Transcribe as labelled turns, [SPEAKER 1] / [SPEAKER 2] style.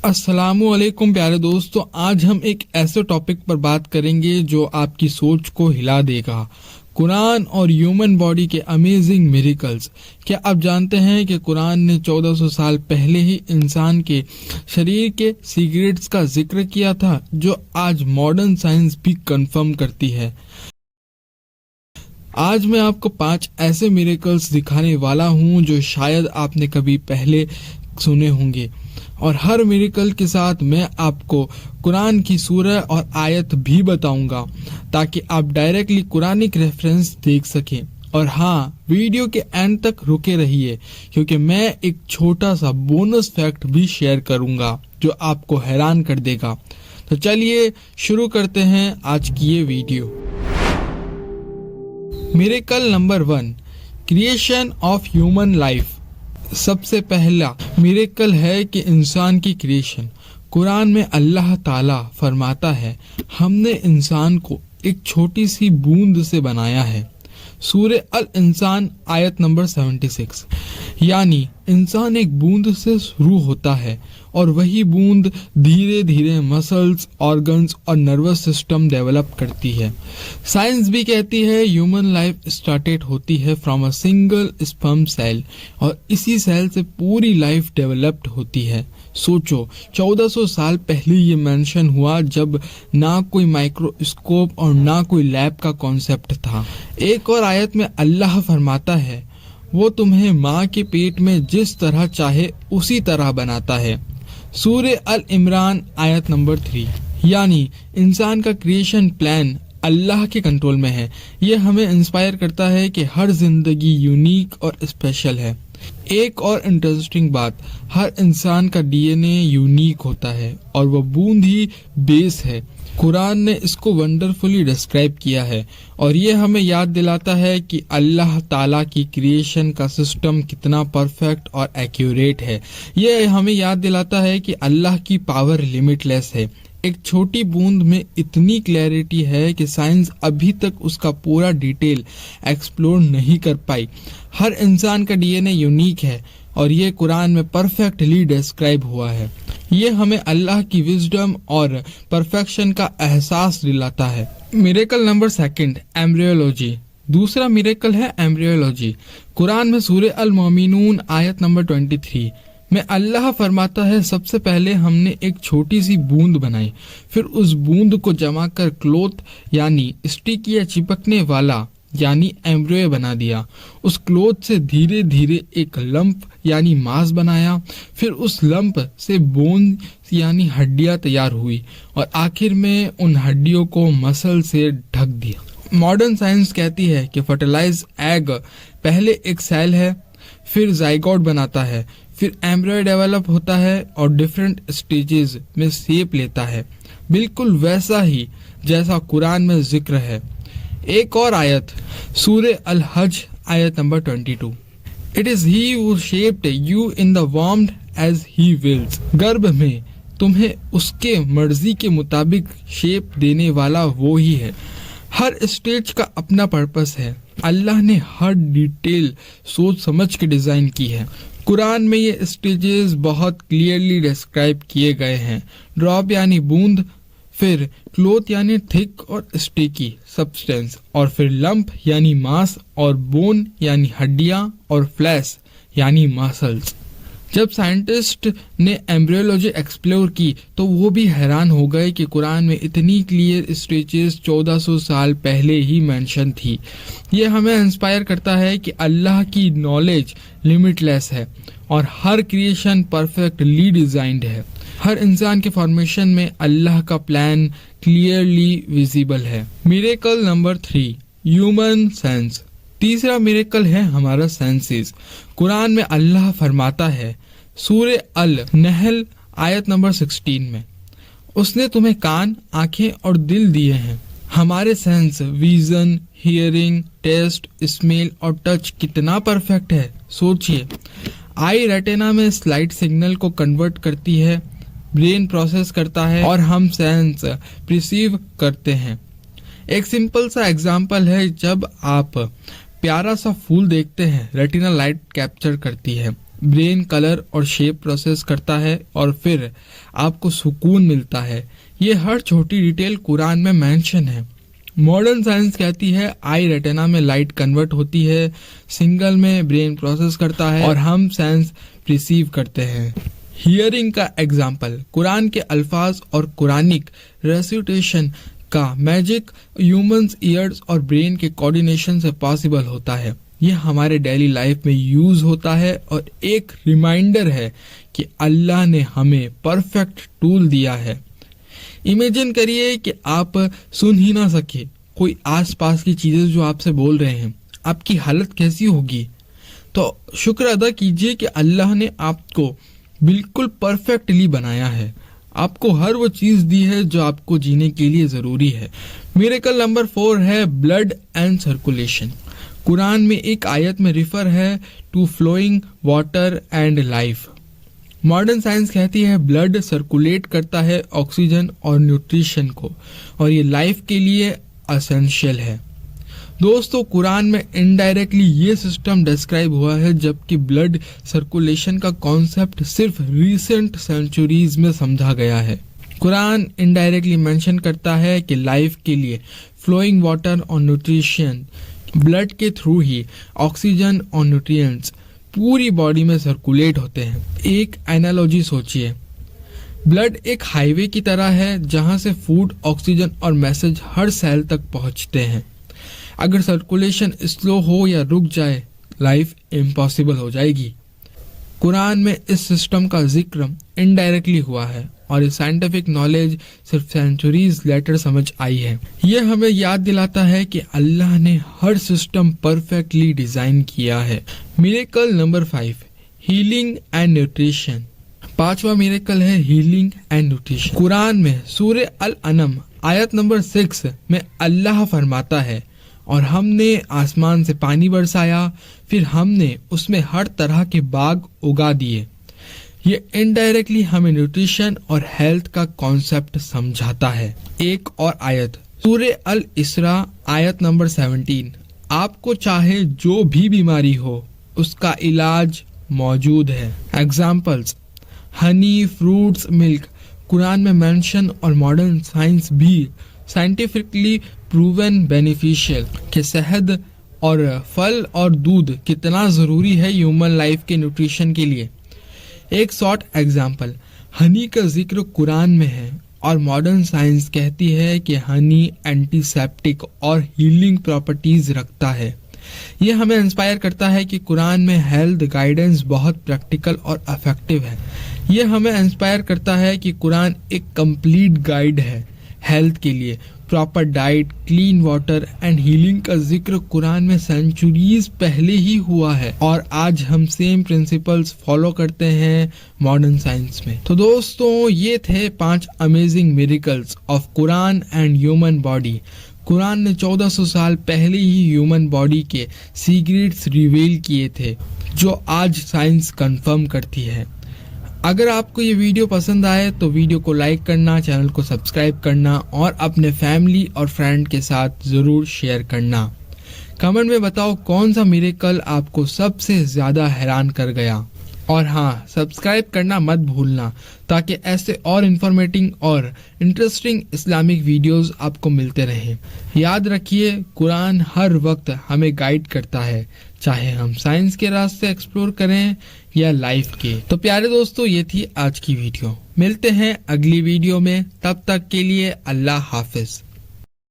[SPEAKER 1] अस्सलामुअलैकुम प्यारे दोस्तों, आज हम एक ऐसे टॉपिक पर बात करेंगे जो आपकी सोच को हिला देगा। कुरान और ह्यूमन बॉडी के अमेजिंग मिरेकल्स। क्या आप जानते हैं कि कुरान ने 1400 साल पहले ही इंसान के शरीर के सीक्रेट्स का जिक्र किया था, जो आज मॉडर्न साइंस भी कंफर्म करती है। आज मैं आपको 5 ऐसे मिरेकल्स दिखाने वाला हूं जो शायद आपने कभी पहले सुने होंगे, और हर मिरेकल के साथ मैं आपको कुरान की सूरह और आयत भी बताऊंगा ताकि आप डायरेक्टली कुरानिक रेफरेंस देख सकें। और हाँ, वीडियो के एंड तक रुके रहिए क्योंकि मैं एक छोटा सा बोनस फैक्ट भी शेयर करूंगा जो आपको हैरान कर देगा। तो चलिए शुरू करते हैं आज की ये video. Miracle number 1, creation of human life. सबसे पहला मिरेकल है कि इंसान की क्रिएशन। कुरान में अल्लाह ताला फरमाता है, हमने इंसान को एक छोटी सी बूंद से बनाया है। सूरह अल इंसान आयत नंबर 76। यानी इंसान एक बूंद से शुरू होता है और वही बूंद धीरे धीरे मसल्स, ऑर्गन्स और नर्वस सिस्टम डेवलप करती है। साइंस भी कहती है ह्यूमन लाइफ स्टार्टेड होती है from a single sperm cell, और इसी सेल से पूरी लाइफ डेवलप्ड होती है। सोचो, 1400 साल पहले ये मेंशन हुआ जब ना कोई माइक्रोस्कोप और ना कोई लैब का कॉन्सेप्ट था। एक और आयत में अल्लाह फरमाता है, वो तुम्हें माँ के पेट में जिस तरह चाहे उसी तरह बनाता है। सूरह अल इमरान आयत नंबर 3। यानी इंसान का क्रिएशन प्लान अल्लाह के कंट्रोल में है। ये हमें इंस्पायर करता है कि हर जिंदगी यूनिक और स्पेशल है। एक और इंटरेस्टिंग बात, हर इंसान का डीएनए यूनिक होता है और वह बूंद ही बेस है। कुरान ने इसको वंडरफुली डिस्क्राइब किया है और ये हमें याद दिलाता है कि अल्लाह ताला की क्रिएशन का सिस्टम कितना परफेक्ट और एक्यूरेट है। ये हमें याद दिलाता है कि अल्लाह की पावर लिमिटलेस है। एक छोटी बूंद में इतनी क्लैरिटी है कि साइंस अभी तक उसका पूरा डिटेल एक्सप्लोर नहीं कर पाई। हर इंसान का डीएनए यूनिक है और ये कुरान में परफेक्टली डिस्क्राइब हुआ है। ये हमें अल्लाह की विजडम और परफेक्शन का एहसास दिलाता है। Miracle number 2, embryology. दूसरा मिरेकल है एम्ब्रियोलॉजी। कुरान में सूरह अल मोमिनून आयत नंबर 23 में अल्लाह फरमाता है, सबसे पहले हमने एक छोटी सी बूंद बनाई, फिर उस बूंद को जमा कर क्लोथ यानी स्टिक या चिपकने वाला यानी एम्ब्रियो बना दिया। उस क्लोथ से धीरे धीरे एक लंप यानी मांस बनाया, फिर उस लंप से बोन यानी हड्डियां तैयार हुई और आखिर में उन हड्डियों को मसल से ढक दिया। मॉडर्न साइंस कहती है कि फर्टिलाइज एग पहले एक सेल है, फिर जाइगोट बनाता है, फिर एम्ब्रियो डेवलप होता है और डिफरेंट स्टेजेस में शेप लेता है, बिल्कुल वैसा ही जैसा कुरान में जिक्र है। एक और आयत सूरह अल हज आयत number 22। It is he who shaped you in the वॉर्म एज ही विल्स। गर्भ में तुम्हें उसके मर्जी के मुताबिक शेप देने वाला वो ही है। हर स्टेज का अपना पर्पस है। अल्लाह ने हर डिटेल सोच समझ के डिजाइन की है। कुरान में ये स्टेजेस बहुत क्लियरली डिस्क्राइब किए गए हैं। ड्रॉप यानी बूंद, फिर क्लोथ यानी थिक और स्टिकी सब्सटेंस, और फिर लंप यानी मांस, और बोन यानी हड्डियां, और फ्लैश यानी मसल्स। जब साइंटिस्ट ने एम्ब्रियोलॉजी एक्सप्लोर की तो वो भी हैरान हो गए कि कुरान में इतनी क्लियर स्टेजेस 1400 साल पहले ही मेंशन थी। ये हमें इंस्पायर करता है कि अल्लाह की नॉलेज लिमिटलेस है और हर क्रिएशन परफेक्टली डिजाइंड है। हर इंसान के फॉर्मेशन में अल्लाह का प्लान क्लियरली विजिबल है। Miracle number 3, human sense. तीसरा मिरेकल है हमारा सेंसेस। कुरान में अल्लाह फरमाता है सूरह अल नहल आयत नंबर 16 में, उसने तुम्हें कान, आंखें और दिल दिए हैं। हमारे sense vision, hearing, taste, smell और टच कितना परफेक्ट है। सोचिए, आई रेटिना में स्लाइट सिग्नल को कन्वर्ट करती है, ब्रेन प्रोसेस करता है और हम सेंस रिसीव करते हैं। एक सिंपल सा एग्जांपल है, जब आप प्यारा सा फूल देखते हैं, रेटिना लाइट कैप्चर करती है, ब्रेन कलर और शेप प्रोसेस करता है और फिर आपको सुकून मिलता है। ये हर छोटी डिटेल कुरान में मेंशन है। मॉडर्न साइंस कहती है आई रेटिना में लाइट कन्वर्ट होती है, सिंगल में ब्रेन प्रोसेस करता है और हम सेंस रिसीव करते हैं। हियरिंग का एग्जाम्पल, कुरान के अल्फाज और कुरानिक रेसिटेशन का मैजिक ह्यूमंस ईयर्स और ब्रेन के कोऑर्डिनेशन से पॉसिबल होता है। ये हमारे डेली लाइफ में यूज होता है और एक रिमाइंडर है कि अल्लाह ने हमें परफेक्ट टूल दिया है। इमेजिन करिए कि आप सुन ही ना सके कोई आसपास की चीजें जो आपसे बोल रहे हैं, आपकी हालत कैसी होगी। तो शुक्र अदा कीजिए कि अल्लाह ने आपको बिल्कुल परफेक्टली बनाया है, आपको हर वो चीज दी है जो आपको जीने के लिए जरूरी है। मिरेकल नंबर 4 है ब्लड एंड सर्कुलेशन। कुरान में एक आयत में रिफर है to flowing water and life. Modern science कहती है ब्लड सर्कुलेट करता है ऑक्सीजन और न्यूट्रिशन को, और ये लाइफ के लिए एसेंशियल है। दोस्तों, कुरान में इनडायरेक्टली ये सिस्टम डिस्क्राइब हुआ है, जबकि ब्लड सर्कुलेशन का कॉन्सेप्ट सिर्फ रिसेंट सेंचुरीज में समझा गया है। कुरान इनडायरेक्टली मेंशन करता है कि लाइफ के लिए फ्लोइंग वाटर और न्यूट्रिशन, ब्लड के थ्रू ही ऑक्सीजन और न्यूट्रिएंट्स पूरी बॉडी में सर्कुलेट होते हैं। एक एनालॉजी सोचिए, ब्लड एक हाईवे की तरह है जहां से फूड, ऑक्सीजन और मैसेज हर सेल तक पहुंचते हैं। अगर सर्कुलेशन स्लो हो या रुक जाए, लाइफ इम्पॉसिबल हो जाएगी। कुरान में इस सिस्टम का जिक्र इनडायरेक्टली हुआ है और ये साइंटिफिक नॉलेज सिर्फ सेंचुरीज लेटर समझ आई है। ये हमें याद दिलाता है कि अल्लाह ने हर सिस्टम परफेक्टली डिजाइन किया है। Miracle number 5, healing and nutrition. 5वां मिरेकल है हीलिंग एंड न्यूट्रिशन। कुरान में सूरह अल अनम आयत नंबर 6 में अल्लाह फरमाता है, और हमने आसमान से पानी बरसाया, फिर हमने उसमें हर तरह के बाग उगा दिए। ये इनडायरेक्टली हमें न्यूट्रिशन और हेल्थ का कॉन्सेप्ट समझाता है। एक और आयत सूरह अल इसरा आयत नंबर 17, आपको चाहे जो भी बीमारी हो उसका इलाज मौजूद है। Examples, Honey, fruits, milk. Quran में मेंशन और मॉडर्न साइंस भी साइंटिफिकली प्रूवन बेनिफिशियल कि शहद और फल और दूध कितना जरूरी है ह्यूमन लाइफ के न्यूट्रिशन के लिए। एक शॉर्ट एग्जाम्पल, हनी का जिक्र कुरान में है और मॉडर्न साइंस कहती है कि हनी एंटीसेप्टिक और हीलिंग प्रॉपर्टीज रखता है। ये हमें इंस्पायर करता है कि कुरान में हेल्थ गाइडेंस बहुत प्रैक्टिकल और इफेक्टिव है। ये हमें इंस्पायर करता है कि कुरान एक कंप्लीट गाइड है हेल्थ के लिए। Proper diet, clean water and healing का जिक्र कुरान में सेंचुरीज पहले ही हुआ है और आज हम सेम प्रिंसिपल्स फॉलो करते हैं मॉडर्न साइंस में। तो दोस्तों, ये थे 5 amazing miracles of Quran and human body. Quran ने 1400 साल पहले ही ह्यूमन बॉडी के सीक्रेट्स रिवील किए थे, जो आज साइंस कंफर्म करती है। अगर आपको ये वीडियो पसंद आए तो वीडियो को लाइक करना, चैनल को सब्सक्राइब करना और अपने फैमिली और फ्रेंड के साथ जरूर शेयर करना। कमेंट में बताओ कौन सा मिरेकल आपको सबसे ज्यादा हैरान कर गया। और हाँ, सब्सक्राइब करना मत भूलना ताकि ऐसे और इंफॉर्मेटिव और इंटरेस्टिंग इस्लामिक वीडियोस आपको मिलते रहें। याद रखिए, कुरान हर वक्त हमें गाइड करता है, चाहे हम साइंस के रास्ते एक्सप्लोर करें या लाइफ के। तो प्यारे दोस्तों, ये थी आज की वीडियो। मिलते हैं अगली वीडियो में, तब तक के लिए अल्लाह हाफिज।